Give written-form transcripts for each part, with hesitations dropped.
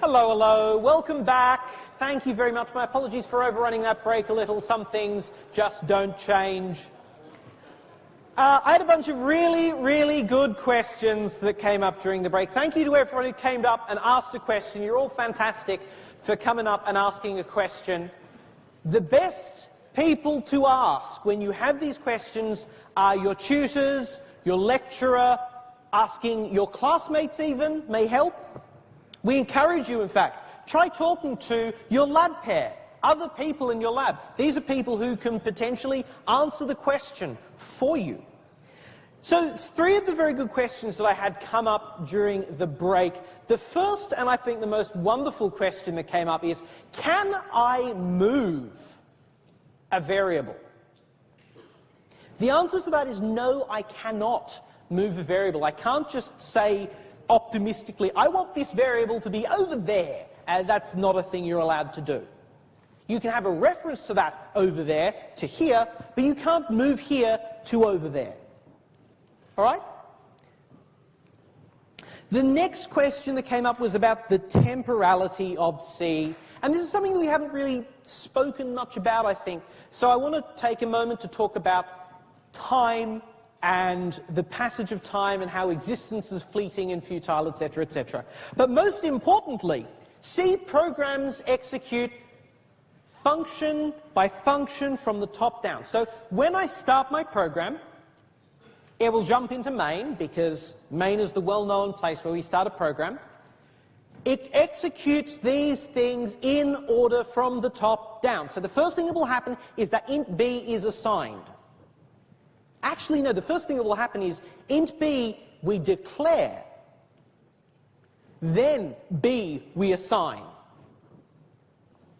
Hello, hello. Welcome back. Thank you very much. My apologies for overrunning that break a little. Some things just don't change. I had a bunch of really good questions that came up during the break. Thank you to everyone who came up and asked a question. You're all fantastic for coming up and asking a question. The best people to ask when you have these questions are your tutors, your lecturer, asking your classmates even may help. We encourage you, in fact, try talking to your lab pair, other people in your lab. These are people who can potentially answer the question for you. So, three of the very good questions that I had come up during the break. The first, and I think the most wonderful question that came up is, can I move a variable? The answer to that is no, I cannot move a variable. I can't just say optimistically, I want this variable to be over there. That's not a thing you're allowed to do. You can have a reference to that over there to here, but you can't move here to over there. All right? The next question that came up was about the temporality of C. And this is something that we haven't really spoken much about, I think. So I want to take a moment to talk about time and the passage of time and how existence is fleeting and futile, etc., etc. But most importantly, C programs execute function by function from the top down. So when I start my program, it will jump into main, because main is the well-known place where we start a program. It executes these things in order from the top down. So the first thing that will happen is that int b is assigned. Actually, no, the first thing that will happen is int b we declare, then b we assign.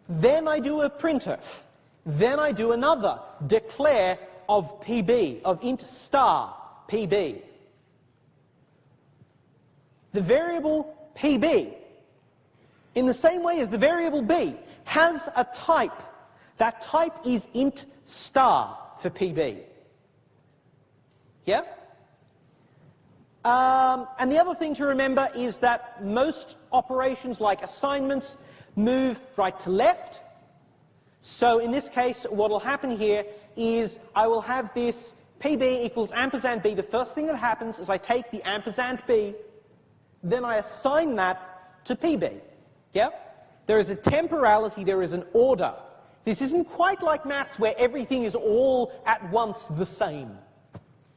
Then I do a printf. Then I do another declare of pb, of int star pb. The variable pb, in the same way as the variable b, has a type. That type is int star for pb. Yeah? And the other thing to remember is that most operations like assignments move right to left. So in this case, what will happen here is I will have this pb equals ampersand b. The first thing that happens is I take the ampersand b, then I assign that to pb. Yeah? There is a temporality, there is an order. This isn't quite like maths where everything is all at once the same.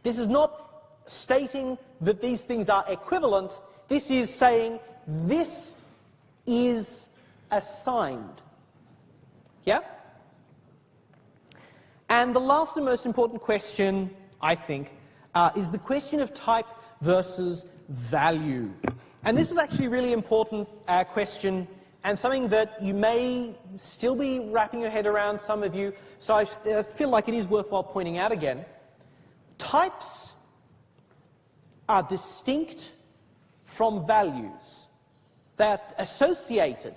This is not stating that these things are equivalent. This is saying this is assigned. Yeah? And the last and most important question, I think, is the question of type versus value. And this is actually a really important question, and something that you may still be wrapping your head around, some of you, so I feel like it is worthwhile pointing out again. Types are distinct from values. They're associated.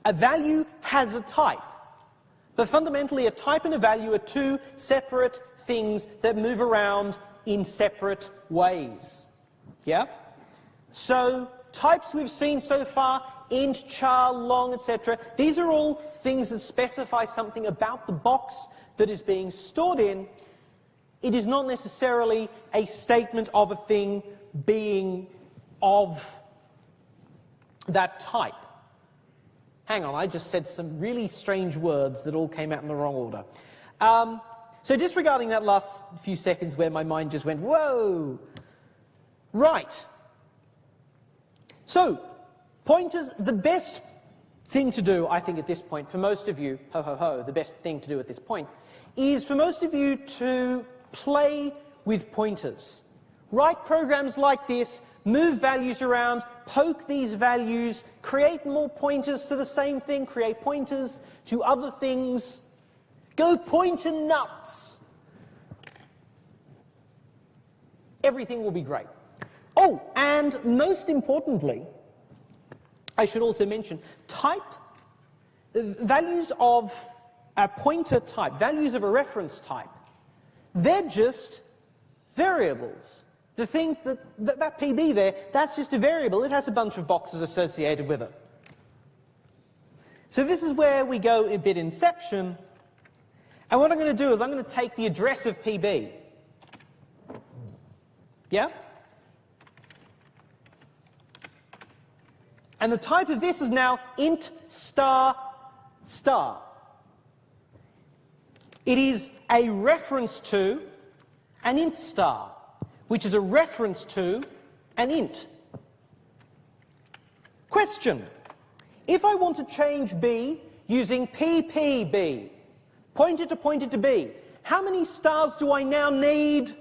A value has a type. But fundamentally, a type and a value are two separate things that move around in separate ways. Yeah? So, types we've seen so far, int, char, long, etc. These are all things that specify something about the box that is being stored in. It is not necessarily a statement of a thing being of that type. Hang on, I just said some really strange words that all came out in the wrong order. So disregarding that last few seconds where my mind just went, whoa! Right. So, pointers, the best thing to do, I think, at this point, for most of you, the best thing to do at this point, is for most of you to play with pointers. Write programs like this, move values around, poke these values, create more pointers to the same thing, create pointers to other things. Go pointer nuts. Everything will be great. Oh, and most importantly, I should also mention, values of a pointer type, values of a reference type, they're just variables. The thing that PB there, that's just a variable. It has a bunch of boxes associated with it. So this is where we go a bit inception. And what I'm going to do is I'm going to take the address of PB. Yeah? And the type of this is now int star star. It is a reference to an int star, which is a reference to an int. Question. If I want to change B using PPB, pointer to B, how many stars do I now need?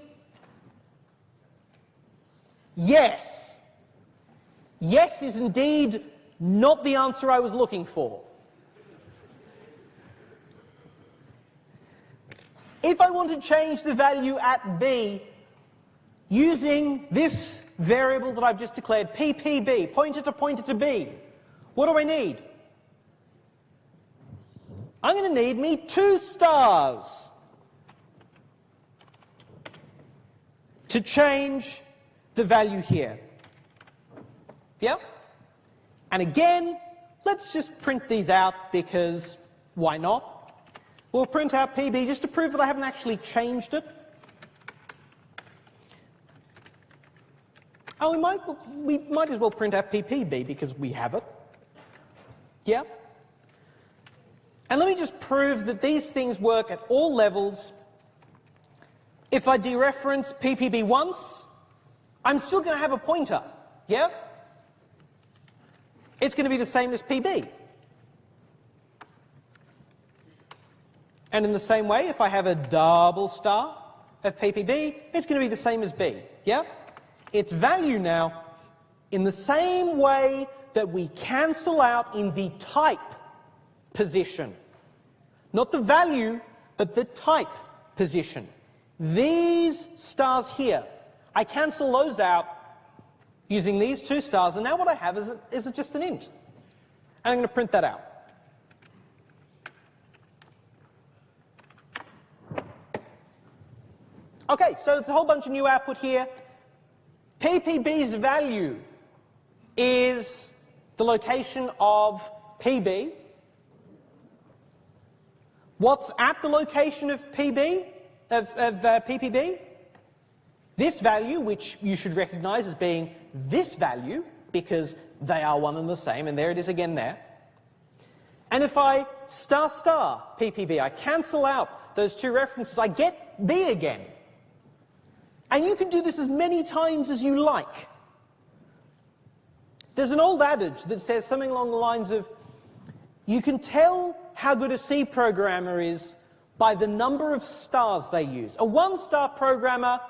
Yes. Yes is indeed not the answer I was looking for. If I want to change the value at B using this variable that I've just declared, PPB, pointer to B, what do I need? I'm going to need me 2 stars to change the value here. Yep. And again, let's just print these out because why not? We'll print out PB just to prove that I haven't actually changed it. Oh, we might as well print out PPB because we have it. Yeah? And let me just prove that these things work at all levels. If I dereference PPB once, I'm still going to have a pointer. Yeah? It's going to be the same as PB. And in the same way, if I have a double star of PPB, it's going to be the same as B. Yeah? Its value now, in the same way that we cancel out in the type position. Not the value, but the type position. These stars here, I cancel those out using these 2 stars, and now what I have is just an int. And I'm going to print that out. Okay, so it's a whole bunch of new output here. PPB's value is the location of PB. What's at the location of PB, PPB? This value, which you should recognize as being this value, because they are one and the same, and there it is again there. And if I star star PPB, I cancel out those 2 references, I get B again. And you can do this as many times as you like. There's an old adage that says something along the lines of, you can tell how good a C programmer is by the number of stars they use. A 1-star programmer,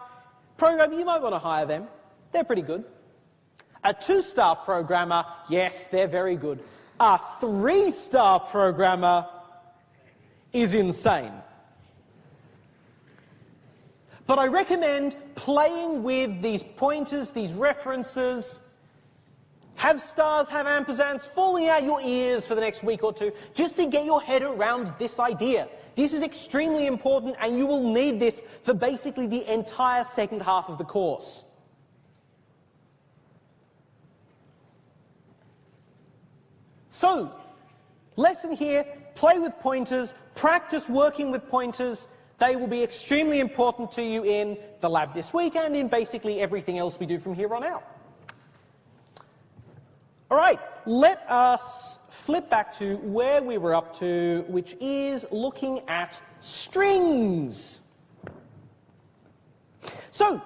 you might want to hire them. They're pretty good. A 2-star programmer, yes, they're very good. A 3-star programmer is insane. But I recommend playing with these pointers, these references. Have stars, have ampersands falling out your ears for the next week or 2, just to get your head around this idea. This is extremely important, and you will need this for basically the entire second half of the course. So, lesson here, play with pointers, practice working with pointers. They will be extremely important to you in the lab this week and in basically everything else we do from here on out. All right, let us flip back to where we were up to, which is looking at strings. So,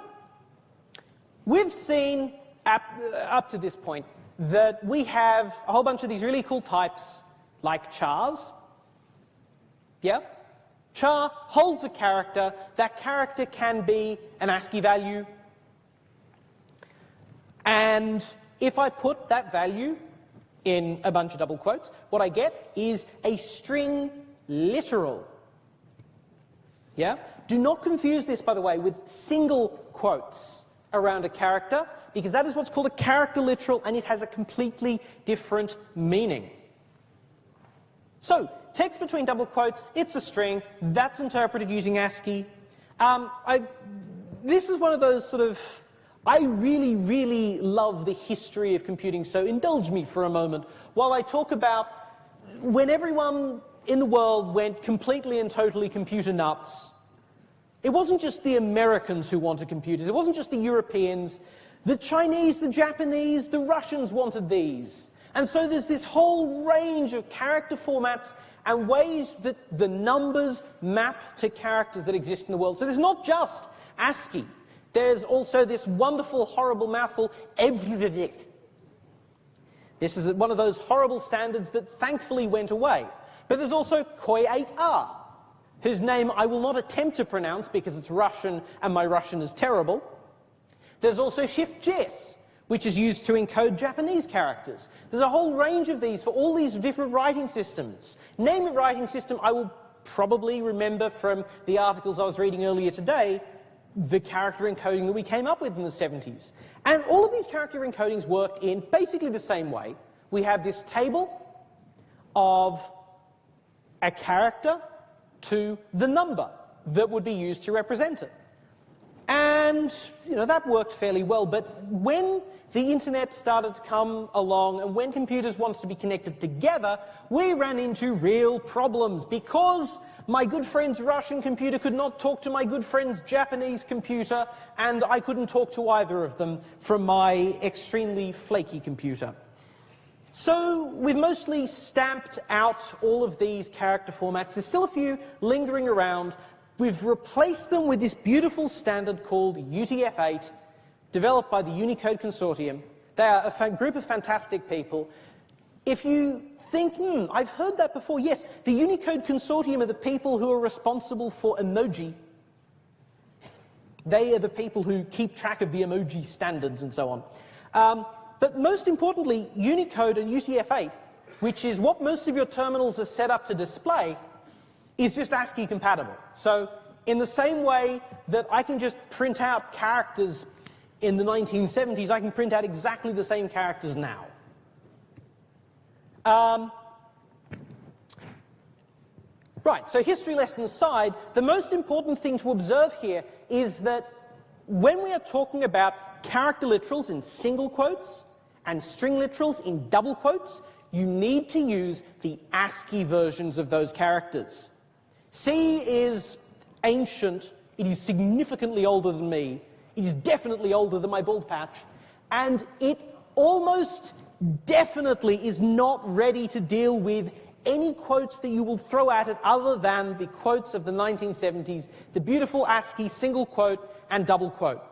we've seen up to this point that we have a whole bunch of these really cool types, like chars. Yeah? Char holds a character. That character can be an ASCII value. And if I put that value in a bunch of double quotes, what I get is a string literal. Yeah? Do not confuse this, by the way, with single quotes around a character, because that is what's called a character literal, and it has a completely different meaning. So, text between double quotes, it's a string, that's interpreted using ASCII. This is one of those sort of, I really, really love the history of computing, so indulge me for a moment while I talk about when everyone in the world went completely and totally computer nuts, it wasn't just the Americans who wanted computers, it wasn't just the Europeans, the Chinese, the Japanese, the Russians wanted these. And so there's this whole range of character formats and ways that the numbers map to characters that exist in the world. So there's not just ASCII, there's also this wonderful, horrible mouthful, EBVIC. This is one of those horrible standards that thankfully went away. But there's also COI8R, whose name I will not attempt to pronounce because it's Russian and my Russian is terrible. There's also Shift-JIS, which is used to encode Japanese characters. There's a whole range of these for all these different writing systems. Name a writing system I will probably remember from the articles I was reading earlier today, the character encoding that we came up with in the 70s. And all of these character encodings work in basically the same way. We have this table of a character to the number that would be used to represent it. And, you know, that worked fairly well, but when the internet started to come along and when computers wanted to be connected together, we ran into real problems because my good friend's Russian computer could not talk to my good friend's Japanese computer, and I couldn't talk to either of them from my extremely flaky computer. So we've mostly stamped out all of these character formats. There's still a few lingering around. We've replaced them with this beautiful standard called UTF-8, developed by the Unicode Consortium. They are a group of fantastic people. If you think, I've heard that before, yes, the Unicode Consortium are the people who are responsible for emoji. They are the people who keep track of the emoji standards and so on. But most importantly, Unicode and UTF-8, which is what most of your terminals are set up to display, is just ASCII compatible. So in the same way that I can just print out characters in the 1970s, I can print out exactly the same characters now. Right, so history lesson aside, the most important thing to observe here is that when we are talking about character literals in single quotes and string literals in double quotes, you need to use the ASCII versions of those characters. C is ancient, it is significantly older than me, it is definitely older than my bald patch, and it almost definitely is not ready to deal with any quotes that you will throw at it other than the quotes of the 1970s, the beautiful ASCII single quote and double quote.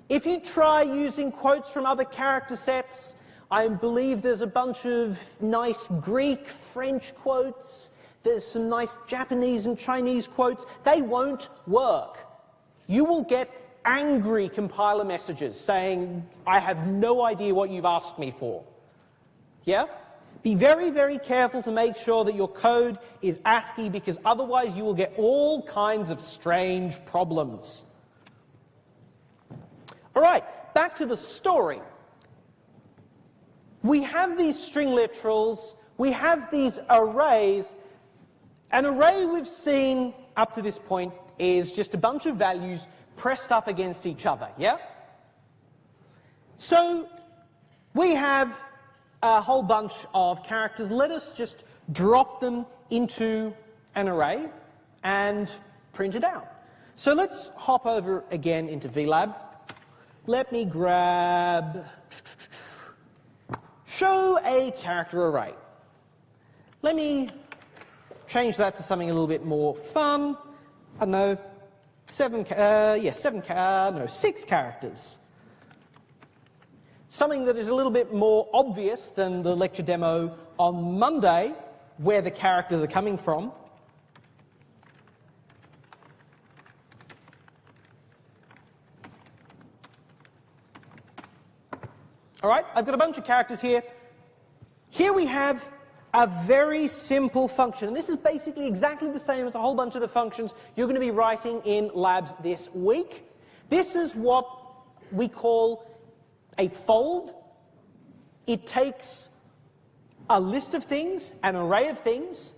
If you try using quotes from other character sets, I believe there's a bunch of nice Greek, French quotes, there's some nice Japanese and Chinese quotes. They won't work. You will get angry compiler messages saying, I have no idea what you've asked me for. Yeah? Be very, very careful to make sure that your code is ASCII, because otherwise you will get all kinds of strange problems. All right, back to the story. We have these string literals, we have these arrays. An array we've seen up to this point is just a bunch of values pressed up against each other, yeah? So we have a whole bunch of characters. Let us just drop them into an array and print it out. So let's hop over again into VLab. Let me grab show a character array. Let me change that to something a little bit more fun. I don't know, 6 characters. Something that is a little bit more obvious than the lecture demo on Monday, where the characters are coming from. All right, I've got a bunch of characters here. Here we have a very simple function, and this is basically exactly the same as a whole bunch of the functions you're going to be writing in labs this week. This is what we call a fold. It takes a list of things, an array of things,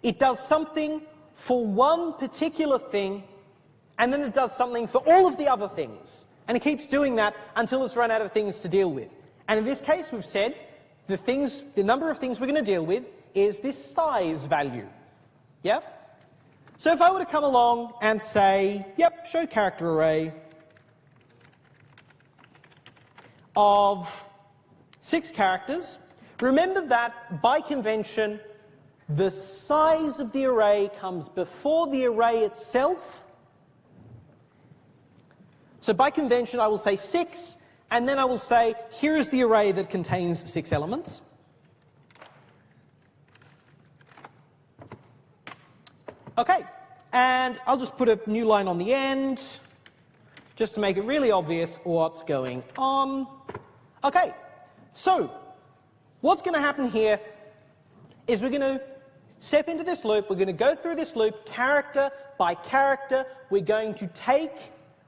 it does something for one particular thing, and then it does something for all of the other things. And it keeps doing that until it's run out of things to deal with. And in this case, we've said the number of things we're going to deal with is this size value. Yeah? So if I were to come along and say, yep, show character array of 6 characters, remember that by convention, the size of the array comes before the array itself. So by convention, I will say 6, and then I will say, here is the array that contains 6 elements. Okay, and I'll just put a new line on the end, just to make it really obvious what's going on. Okay, so what's going to happen here is we're going to step into this loop. We're going to go through this loop character by character. We're going to take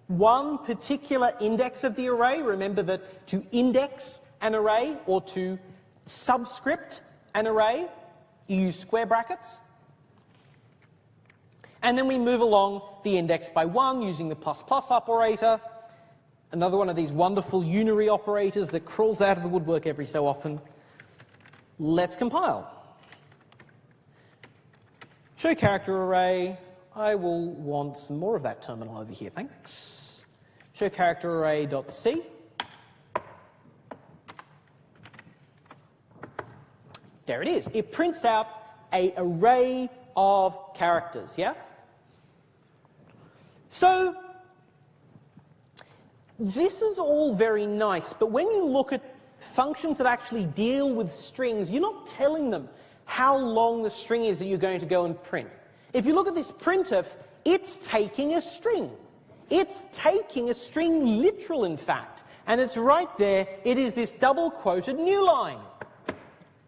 one particular index of the array. Remember that to index an array or to subscript an array, you use square brackets. And then we move along the index by 1 using the plus plus operator, another one of these wonderful unary operators that crawls out of the woodwork every so often. Let's compile. Show character array. I will want some more of that terminal over here, thanks. Show character array.c. There it is. It prints out an array of characters, yeah? So this is all very nice, but when you look at functions that actually deal with strings, you're not telling them how long the string is that you're going to go and print. If you look at this printf, it's taking a string. It's taking a string literal, in fact, and it's right there. It is this double-quoted new line.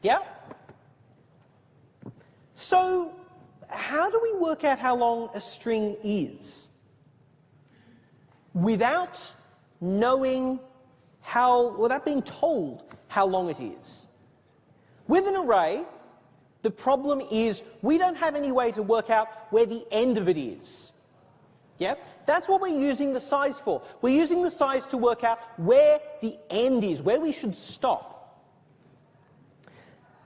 Yeah? So how do we work out how long a string is without knowing without being told how long it is? With an array, the problem is we don't have any way to work out where the end of it is. Yeah? That's what we're using the size for. We're using the size to work out where the end is, where we should stop.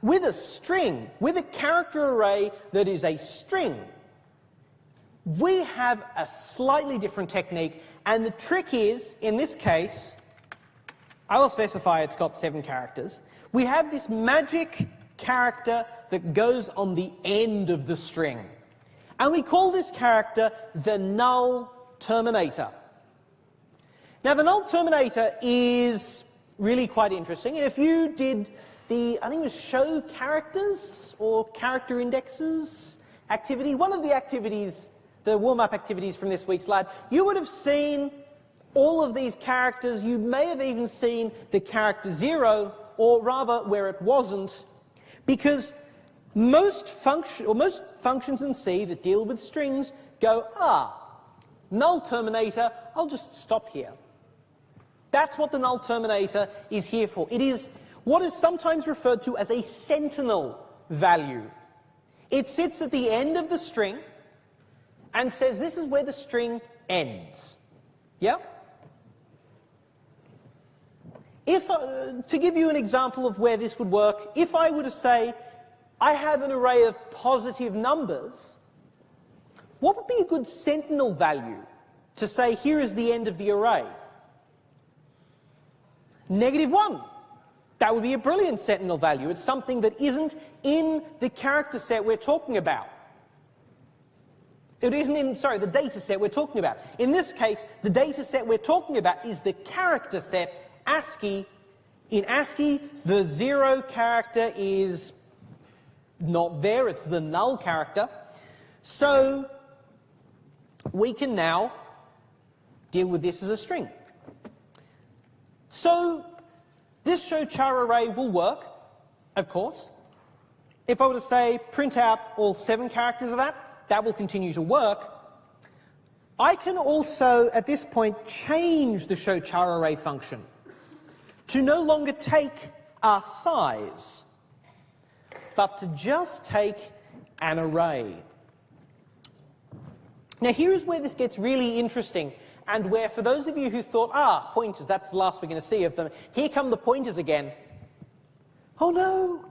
With a string, with a character array that is a string, we have a slightly different technique, and the trick is, in this case, I will specify it's got 7 characters. We have this magic character that goes on the end of the string. And we call this character the null terminator. Now, the null terminator is really quite interesting. And if you did the, I think it was show characters or character indexes activity, one of the activities, the warm-up activities from this week's lab, you would have seen all of these characters. You may have even seen the character 0, or rather where it wasn't, because most functions in C that deal with strings go, null terminator, I'll just stop here. That's what the null terminator is here for. It is what is sometimes referred to as a sentinel value. It sits at the end of the string and says this is where the string ends. Yeah? If, to give you an example of where this would work, if I were to say I have an array of positive numbers, what would be a good sentinel value to say here is the end of the array? -1. That would be a brilliant sentinel value. It's something that isn't in the character set we're talking about. It isn't in, sorry, the data set we're talking about. In this case, the data set we're talking about is the character set ASCII. In ASCII, the 0 character is not there, it's the null character. So we can now deal with this as a string. So this show char array will work, of course. If I were to say print out all 7 characters of that, that will continue to work. I can also, at this point, change the show char array function to no longer take our size, but to just take an array. Now here is where this gets really interesting, and where, for those of you who thought, pointers, that's the last we're going to see of them, here come the pointers again. Oh no!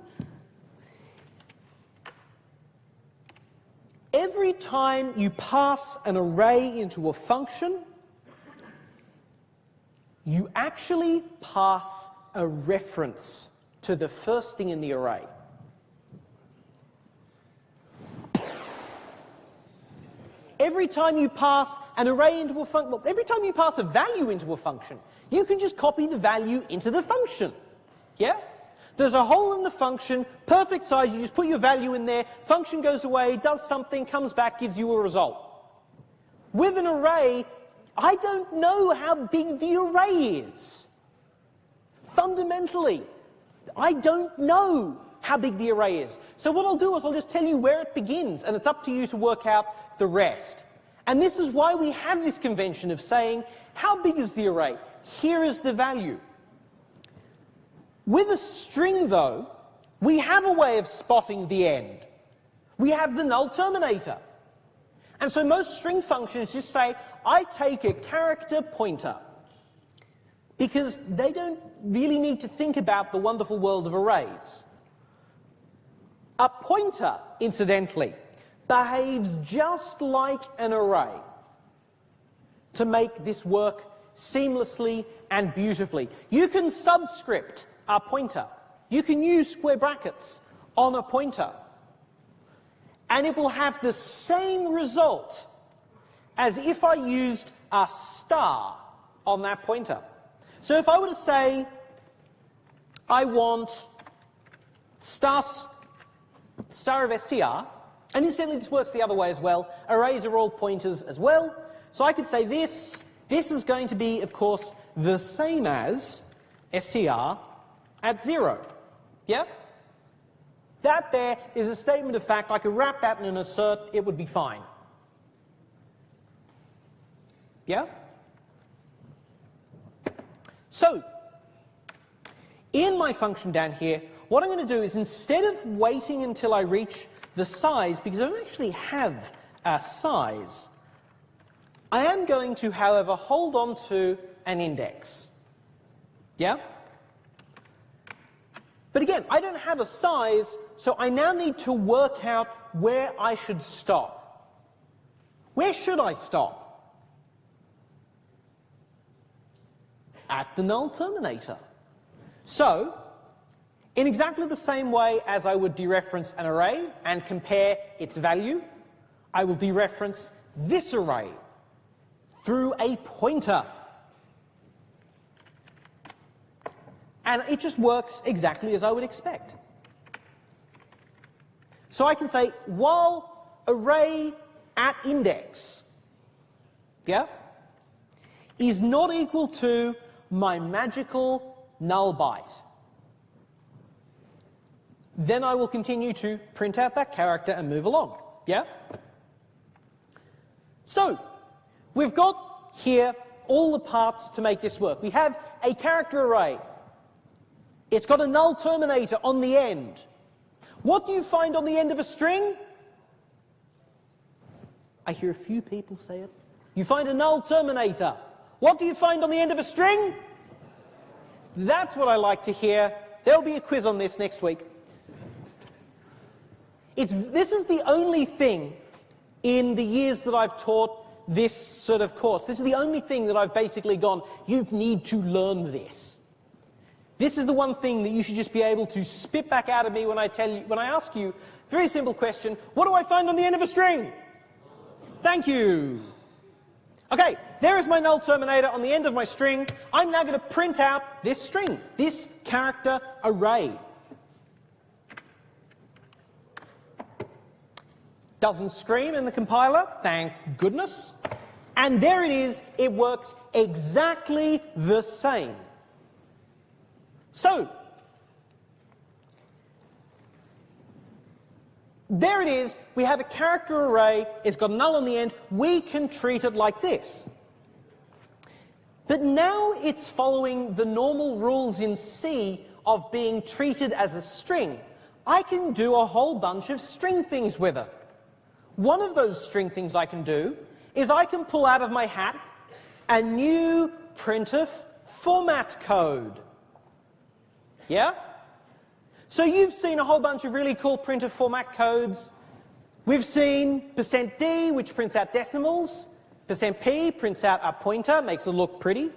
Every time you pass an array into a function, you actually pass a reference to the first thing in the array. Every time you pass an array into a function, well, every time you pass a value into a function, you can just copy the value into the function. Yeah? There's a hole in the function, perfect size, you just put your value in there, function goes away, does something, comes back, gives you a result. With an array, I don't know how big the array is. Fundamentally, I don't know how big the array is. So what I'll do is I'll just tell you where it begins, and it's up to you to work out the rest. And this is why we have this convention of saying, how big is the array? Here is the value. With a string, though, we have a way of spotting the end. We have the null terminator. And so most string functions just say, I take a character pointer, because they don't really need to think about the wonderful world of arrays. A pointer, incidentally, behaves just like an array to make this work seamlessly and beautifully. You can subscript a pointer. You can use square brackets on a pointer, and it will have the same result as if I used a star on that pointer. So if I were to say, I want star of str, and incidentally this works the other way as well, arrays are all pointers as well, so I could say this is going to be, of course, the same as str at 0. Yeah? That there is a statement of fact. I could wrap that in an assert, it would be fine. Yeah? So, in my function down here, what I'm going to do is, instead of waiting until I reach the size, because I don't actually have a size, I am going to, however, hold on to an index. Yeah? But again, I don't have a size, so I now need to work out where I should stop. Where should I stop? At the null terminator. So, in exactly the same way as I would dereference an array and compare its value, I will dereference this array through a pointer. And it just works exactly as I would expect. So I can say, while array at index, yeah, is not equal to my magical null byte, then I will continue to print out that character and move along. Yeah? So, we've got here all the parts to make this work. We have a character array. It's got a null terminator on the end. What do you find on the end of a string? I hear a few people say it. You find a null terminator. What do you find on the end of a string? That's what I like to hear. There'll be a quiz on this next week. This is the only thing in the years that I've taught this sort of course. This is the only thing that I've basically gone, you need to learn this. This is the one thing that you should just be able to spit back out of me when I ask you, very simple question, what do I find on the end of a string? Thank you. Okay, there is my null terminator on the end of my string. I'm now going to print out this string, this character array. Doesn't scream in the compiler, thank goodness. And there it is, it works exactly the same. So, there it is, we have a character array, it's got a null on the end, we can treat it like this. But now it's following the normal rules in C of being treated as a string. I can do a whole bunch of string things with it. One of those string things I can do is I can pull out of my hat a new printf format code. Yeah? So you've seen a whole bunch of really cool printer format codes. We've seen %d, which prints out decimals. %p prints out a pointer, makes it look pretty.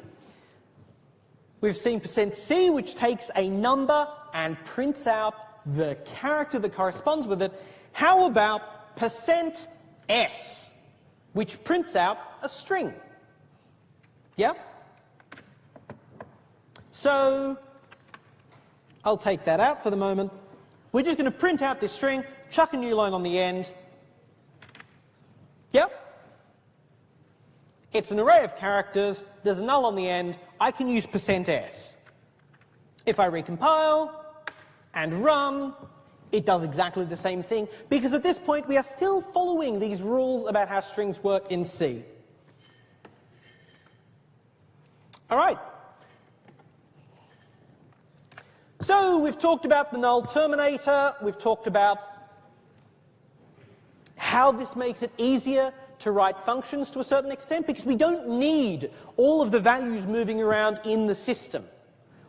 We've seen %c, which takes a number and prints out the character that corresponds with it. How about %s, which prints out a string? Yeah? So I'll take that out for the moment. We're just going to print out this string, chuck a new line on the end. Yep. It's an array of characters. There's a null on the end. I can use %s. If I recompile and run, it does exactly the same thing, because at this point we are still following these rules about how strings work in C. All right. So we've talked about the null terminator. We've talked about how this makes it easier to write functions to a certain extent, because we don't need all of the values moving around in the system.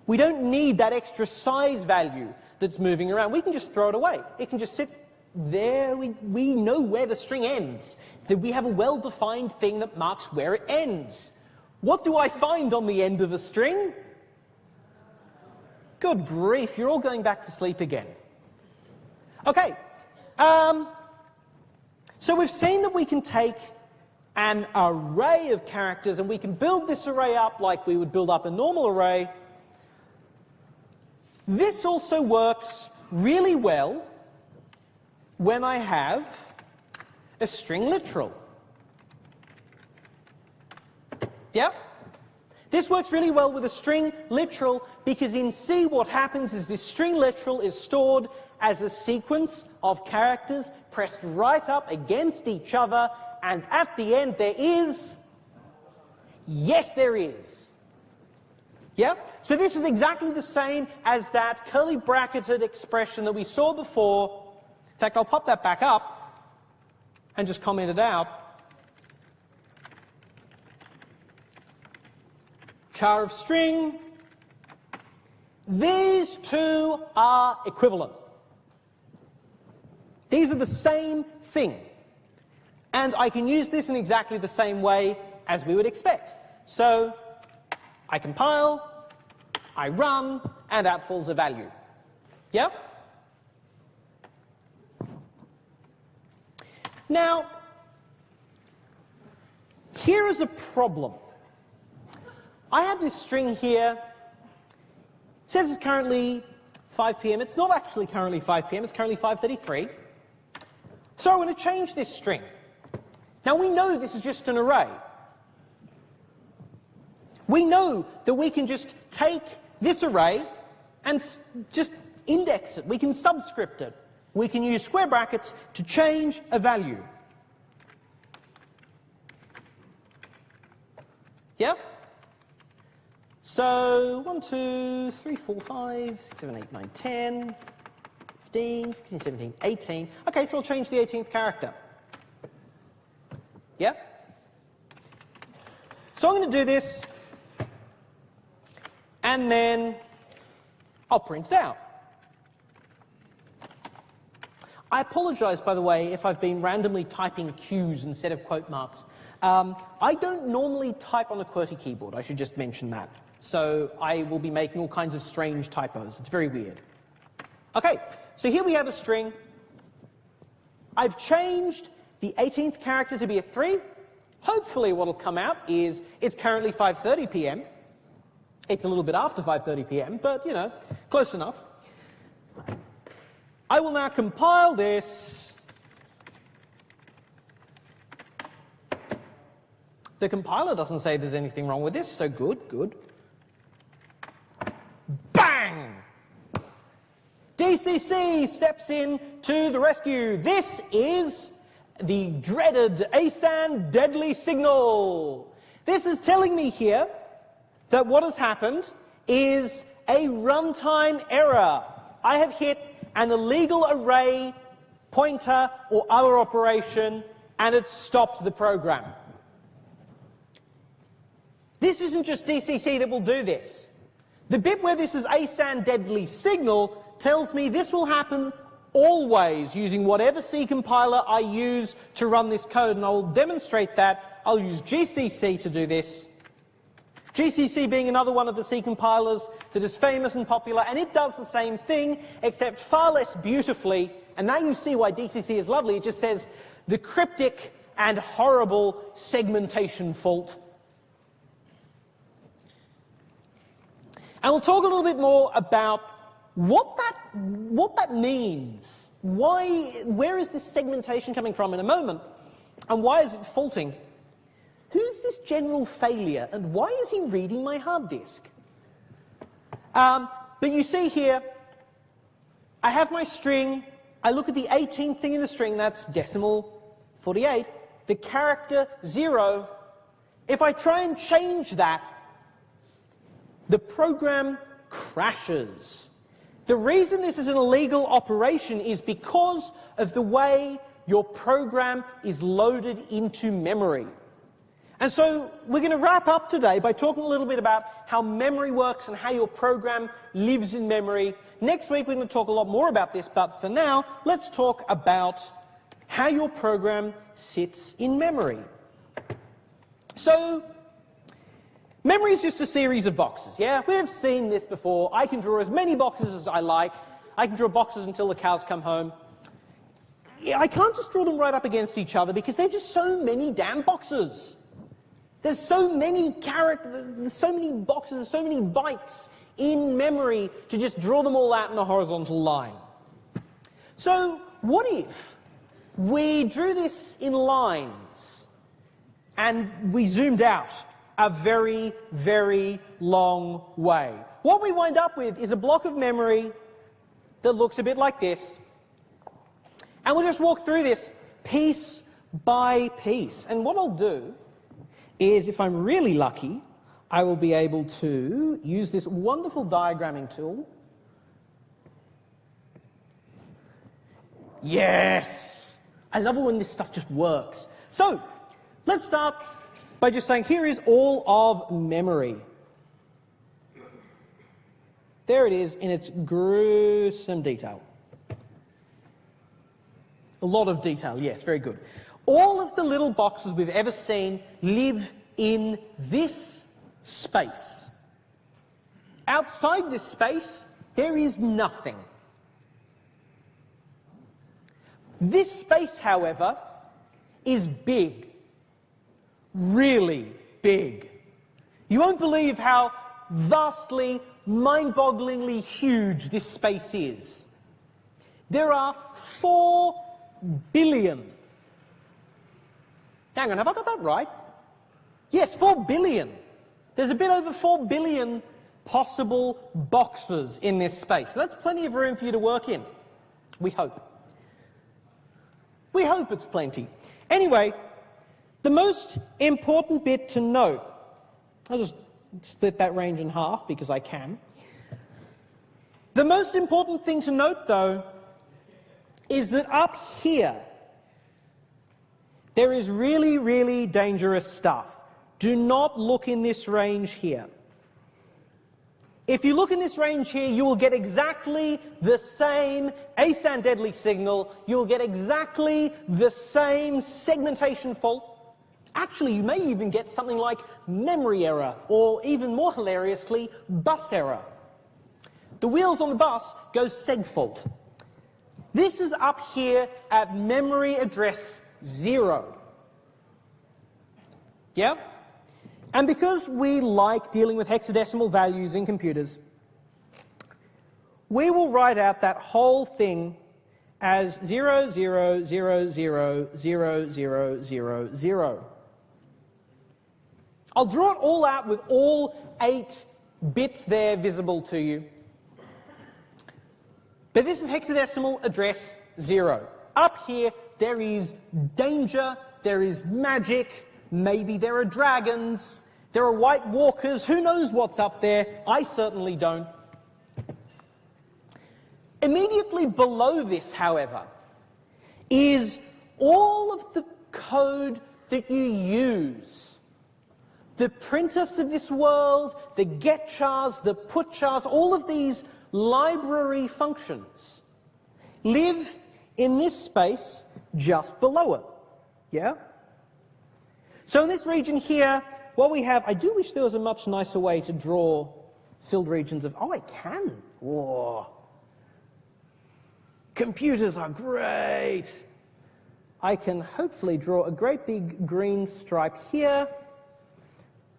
We don't need that extra size value that's moving around. We can just throw it away. It can just sit there. We know where the string ends. That we have a well-defined thing that marks where it ends. What do I find on the end of a string? Good grief, you're all going back to sleep again. Okay, so we've seen that we can take an array of characters and we can build this array up like we would build up a normal array. This also works really well when I have a string literal. Yep. This works really well with a string literal because in C what happens is this string literal is stored as a sequence of characters pressed right up against each other, and at the end there is... Yes, there is. Yep. So this is exactly the same as that curly bracketed expression that we saw before. In fact, I'll pop that back up and just comment it out. Char of string. These two are equivalent. These are the same thing. And I can use this in exactly the same way as we would expect. So I compile, I run, and out falls a value. Yep? Now, here is a problem. I have this string here. It says it's currently 5 p.m. It's not actually currently 5 p.m. It's currently 5:33. So I want to change this string. Now we know this is just an array. We know that we can just take this array and just index it. We can subscript it. We can use square brackets to change a value. Yep. So 1, 2, 3, 4, 5, 6, 7, 8, 9, 10, 15, 16, 17, 18. Okay, so I'll change the 18th character. Yeah? So I'm going to do this, and then I'll print it out. I apologize, by the way, if I've been randomly typing Q's instead of quote marks. I don't normally type on a QWERTY keyboard, I should just mention that. So I will be making all kinds of strange typos. It's very weird. Okay, so here we have a string. I've changed the 18th character to be a 3. Hopefully what will come out is it's currently 5:30 p.m. It's a little bit after 5:30 p.m., but, you know, close enough. I will now compile this. The compiler doesn't say there's anything wrong with this, so good, good. Bang! DCC steps in to the rescue. This is the dreaded ASAN deadly signal. This is telling me here that what has happened is a runtime error. I have hit an illegal array pointer or other operation, and it's stopped the program. This isn't just DCC that will do this. The bit where this is ASAN deadly signal tells me this will happen always using whatever C compiler I use to run this code, and I'll demonstrate that. I'll use GCC to do this. GCC being another one of the C compilers that is famous and popular, and it does the same thing, except far less beautifully, and now you see why GCC is lovely. It just says the cryptic and horrible segmentation fault. And we'll talk a little bit more about what that means. Where is this segmentation coming from in a moment, and why is it faulting? Who's this general failure, and why is he reading my hard disk? But you see here, I have my string, I look at the 18th thing in the string, that's decimal 48, the character 0. If I try and change that, the program crashes. The reason this is an illegal operation is because of the way your program is loaded into memory. And so we're going to wrap up today by talking a little bit about how memory works and how your program lives in memory. Next week we're going to talk a lot more about this, but for now, let's talk about how your program sits in memory. So, memory is just a series of boxes, yeah? We've seen this before. I can draw as many boxes as I like. I can draw boxes until the cows come home. Yeah, I can't just draw them right up against each other because there are just so many damn boxes. There's so many characters, there's so many boxes, there's so many bytes in memory to just draw them all out in a horizontal line. So what if we drew this in lines and we zoomed out a very, very long way? What we wind up with is a block of memory that looks a bit like this. And we'll just walk through this piece by piece. And what I'll do is, if I'm really lucky, I will be able to use this wonderful diagramming tool. Yes! I love it when this stuff just works. So, let's start by just saying, here is all of memory. There it is in its gruesome detail. A lot of detail, yes, very good. All of the little boxes we've ever seen live in this space. Outside this space, there is nothing. This space, however, is big. Really big. You won't believe how vastly, mind-bogglingly huge this space is. There are 4 billion. Hang on, have I got that right? Yes, 4 billion. There's a bit over 4 billion possible boxes in this space. So that's plenty of room for you to work in. We hope. We hope it's plenty. Anyway, the most important bit to note, I'll just split that range in half because I can. The most important thing to note, though, is that up here, there is really, really dangerous stuff. Do not look in this range here. If you look in this range here, you will get exactly the same ASAN deadly signal. You will get exactly the same segmentation fault. Actually, you may even get something like memory error, or even more hilariously, bus error. The wheels on the bus go seg fault. This is up here at memory address 0. Yeah? And because we like dealing with hexadecimal values in computers, we will write out that whole thing as 00000000. I'll draw it all out with all 8 bits there visible to you. But this is hexadecimal address 0. Up here, there is danger, there is magic, maybe there are dragons, there are white walkers, who knows what's up there? I certainly don't. Immediately below this, however, is all of the code that you use. The printfs of this world, the get chars, the put chars, all of these library functions live in this space just below it. Yeah? So in this region here, what we have, I do wish there was a much nicer way to draw filled regions of, oh, I can. Whoa. Computers are great. I can hopefully draw a great big green stripe here,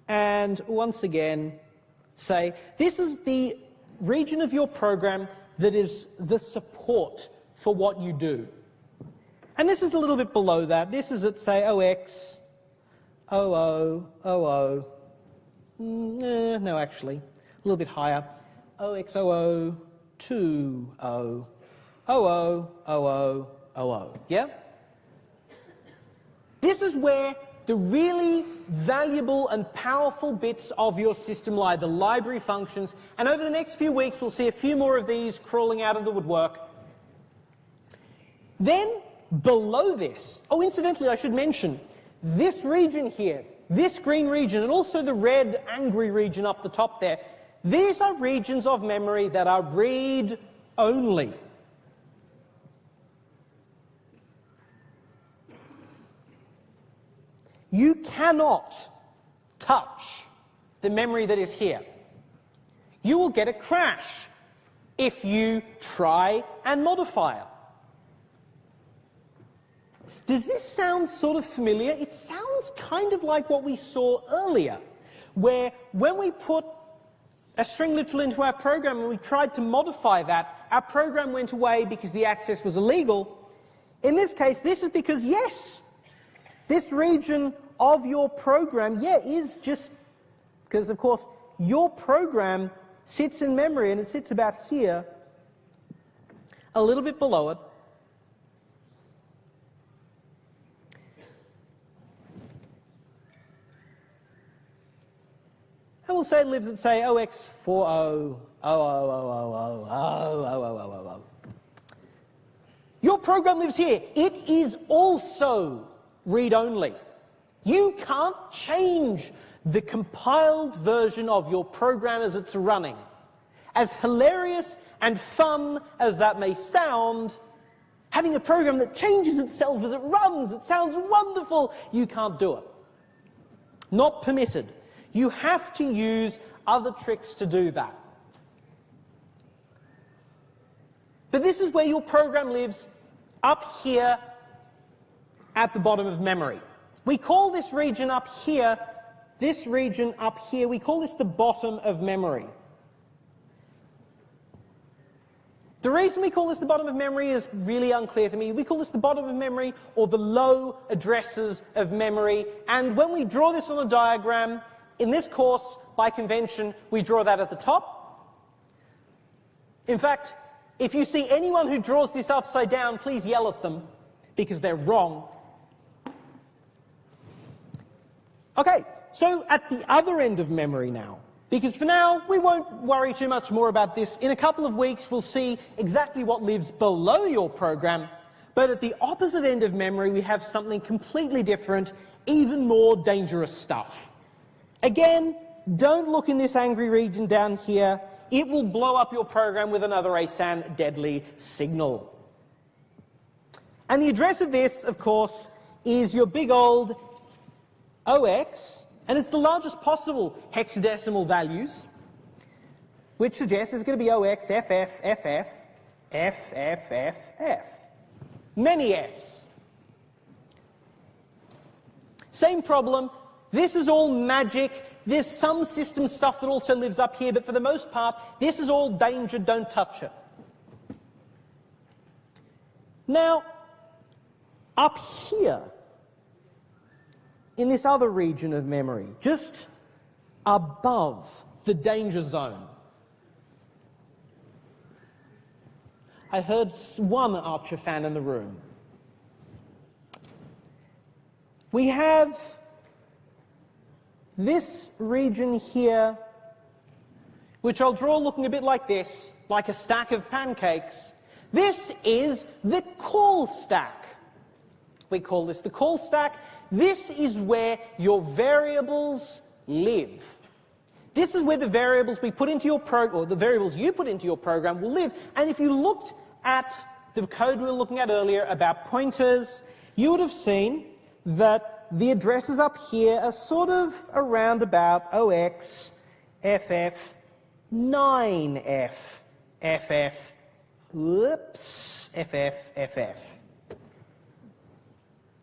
and once again say, this is the region of your program that is the support for what you do. And this is a little bit below that. This is at, say, 0x, 00, 00, no, actually, a little bit higher, 0x00, 20, 00, 00, 00, yeah? This is where the really valuable and powerful bits of your system lie, the library functions, and over the next few weeks we'll see a few more of these crawling out of the woodwork. Then, below this, oh, incidentally, I should mention, this region here, this green region, and also the red angry region up the top there, these are regions of memory that are read-only. You cannot touch the memory that is here. You will get a crash if you try and modify it. Does this sound sort of familiar? It sounds kind of like what we saw earlier, where when we put a string literal into our program and we tried to modify that, our program went away because the access was illegal. In this case, this is because, yes, this region of your program, yeah, is just, because of course your program sits in memory and it sits about here, a little bit below it. And we'll say it lives at, say, 0x40, 00000000000. Your program lives here. It is also read-only. You can't change the compiled version of your program as it's running. As hilarious and fun as that may sound, having a program that changes itself as it runs, it sounds wonderful. You can't do it. Not permitted. You have to use other tricks to do that. But this is where your program lives, up here at the bottom of memory. We call this region up here, we call this the bottom of memory. The reason we call this the bottom of memory is really unclear to me. We call this the bottom of memory or the low addresses of memory, and when we draw this on a diagram, in this course, by convention, we draw that at the top. In fact, if you see anyone who draws this upside down, please yell at them, because they're wrong. Okay, so at the other end of memory now, because for now we won't worry too much more about this. In a couple of weeks we'll see exactly what lives below your program, but at the opposite end of memory we have something completely different, even more dangerous stuff. Again, don't look in this angry region down here. It will blow up your program with another ASAN deadly signal. And the address of this, of course, is your big old 0x, and it's the largest possible hexadecimal values, which suggests it's going to be 0x, FF, FF, FFFF. Many Fs. Same problem. This is all magic. There's some system stuff that also lives up here, but for the most part, this is all danger, don't touch it. Now, up here, in this other region of memory, just above the danger zone, I heard one Archer fan in the room. We have this region here, which I'll draw looking a bit like this, like a stack of pancakes. This is the call stack. We call this the call stack. This is where your variables live. This is where the variables we put into your program, or the variables you put into your program, will live. And if you looked at the code we were looking at earlier about pointers, you would have seen that the addresses up here are sort of around about 0x, ff, 9f, ff, whoops, ff.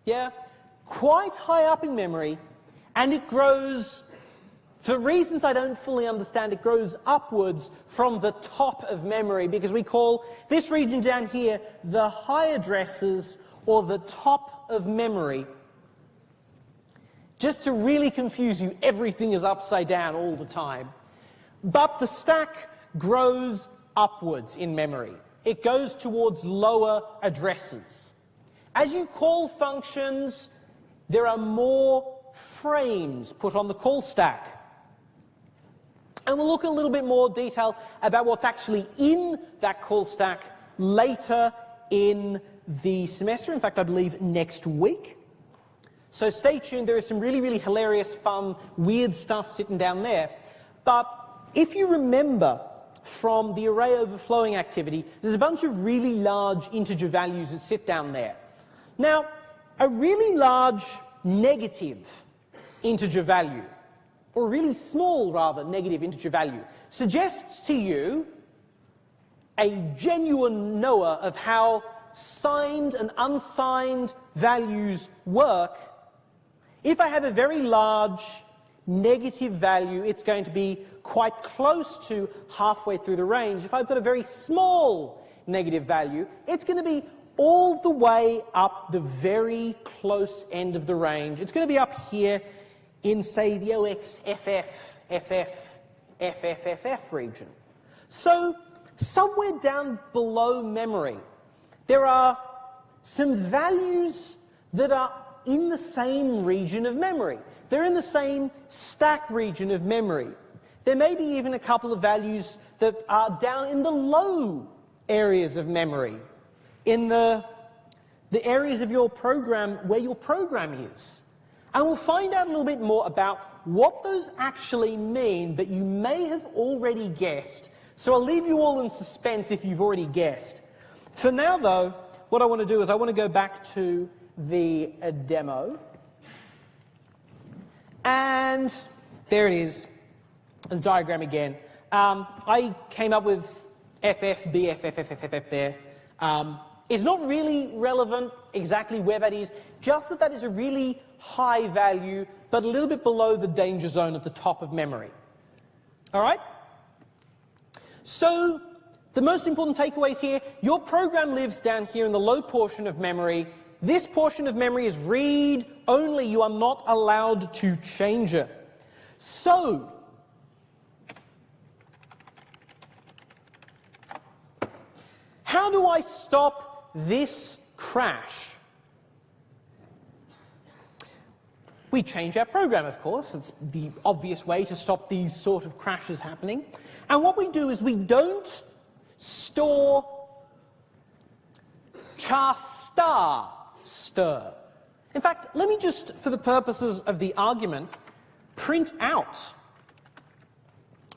Yeah, quite high up in memory, and it grows, for reasons I don't fully understand, it grows upwards from the top of memory, because we call this region down here the high addresses, or the top of memory. Just to really confuse you, everything is upside down all the time. But the stack grows upwards in memory. It goes towards lower addresses. As you call functions, there are more frames put on the call stack. And we'll look in a little bit more detail about what's actually in that call stack later in the semester. In fact, I believe next week. So stay tuned. There is some really, really hilarious, fun, weird stuff sitting down there. But if you remember from the array overflowing activity, there's a bunch of really large integer values that sit down there. Now, a really large negative integer value, or a really small, rather, negative integer value, suggests to you a genuine knower of how signed and unsigned values work. If I have a very large negative value, it's going to be quite close to halfway through the range. If I've got a very small negative value, it's going to be all the way up the very close end of the range. It's going to be up here in, say, the FF region. So somewhere down below memory, there are some values that are in the same region of memory. They're in the same stack region of memory. There may be even a couple of values that are down in the low areas of memory, in the areas of your program where your program is. And we'll find out a little bit more about what those actually mean, but you may have already guessed. So I'll leave you all in suspense if you've already guessed. For now, though, what I want to do is I want to go back to the demo. And there it is, the diagram again. I came up with FF, BF, FF there. It's not really relevant exactly where that is, just that that is a really high value, but a little bit below the danger zone at the top of memory. All right? So the most important takeaways here, your program lives down here in the low portion of memory. This portion of memory is read only. You are not allowed to change it. So how do I stop this crash? We change our program, of course. It's the obvious way to stop these sort of crashes happening. And what we do is we don't store char star stir. In fact, let me just, for the purposes of the argument, print out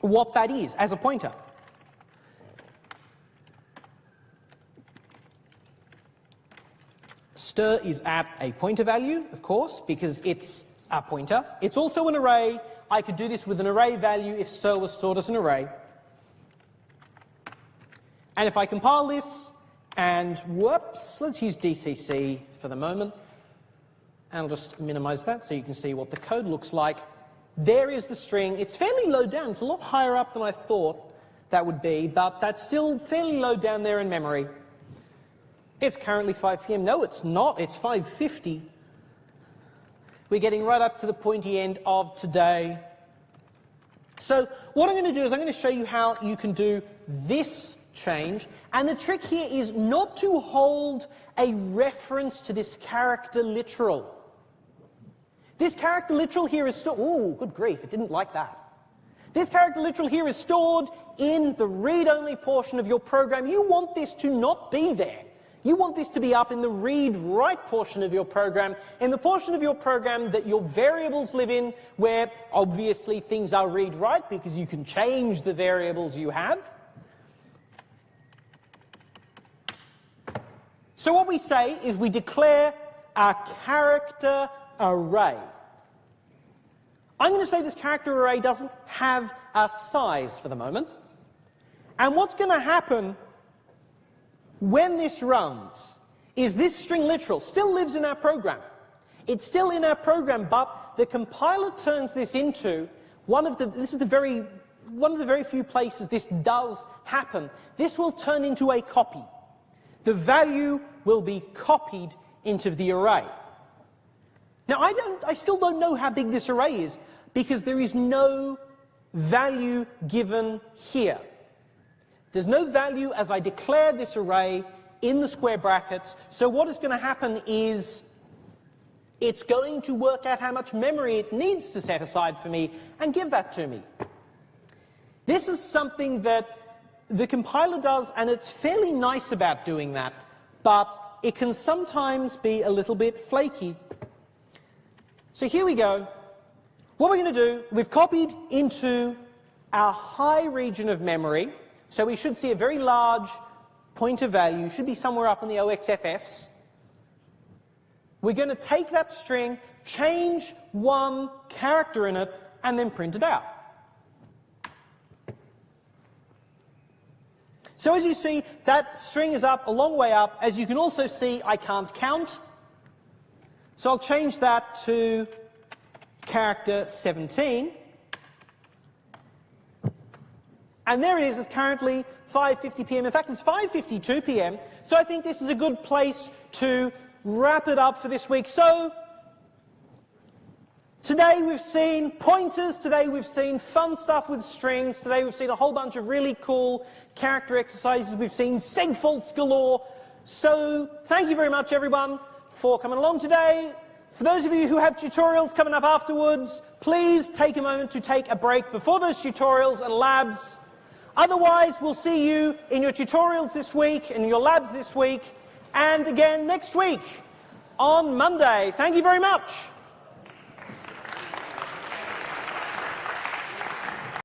what that is as a pointer. Stir is at a pointer value, of course, because it's a pointer. It's also an array. I could do this with an array value if stir was stored as an array. And if I compile this, and whoops, let's use DCC for the moment. And I'll just minimize that so you can see what the code looks like. There is the string. It's fairly low down. It's a lot higher up than I thought that would be, but that's still fairly low down there in memory. It's currently 5 p.m. No, it's not. It's 5:50. We're getting right up to the pointy end of today. So what I'm going to do is I'm going to show you how you can do this change. And the trick here is not to hold a reference to this character literal. This character literal here is stored. Ooh, good grief, it didn't like that. This character literal here is stored in the read-only portion of your program. You want this to not be there. You want this to be up in the read-write portion of your program, in the portion of your program that your variables live in, where obviously things are read-write because you can change the variables you have. So what we say is we declare a character array. I'm going to say this character array doesn't have a size for the moment. And what's going to happen when this runs is this string literal still lives in our program. It's still in our program, but the compiler turns this into one of the very few places this does happen. This will turn into a copy. The value will be copied into the array. Now, I still don't know how big this array is because there is no value given here. There's no value as I declare this array in the square brackets. So what is going to happen is it's going to work out how much memory it needs to set aside for me and give that to me. This is something that the compiler does, and it's fairly nice about doing that, but it can sometimes be a little bit flaky. So here we go. What we're going to do, we've copied into our high region of memory. So we should see a very large pointer value, should be somewhere up in the OXFFs. We're going to take that string, change one character in it, and then print it out. So as you see, that string is up a long way up. As you can also see, I can't count. So I'll change that to character 17. And there it is. It's currently 5:50 p.m. In fact, it's 5:52 p.m. So I think this is a good place to wrap it up for this week. So today we've seen pointers. Today we've seen fun stuff with strings. Today we've seen a whole bunch of really cool character exercises. We've seen segfaults galore. So thank you very much, everyone, for coming along today. For those of you who have tutorials coming up afterwards, please take a moment to take a break before those tutorials and labs. Otherwise, we'll see you in your tutorials this week, in your labs this week, and again next week on Monday. Thank you very much.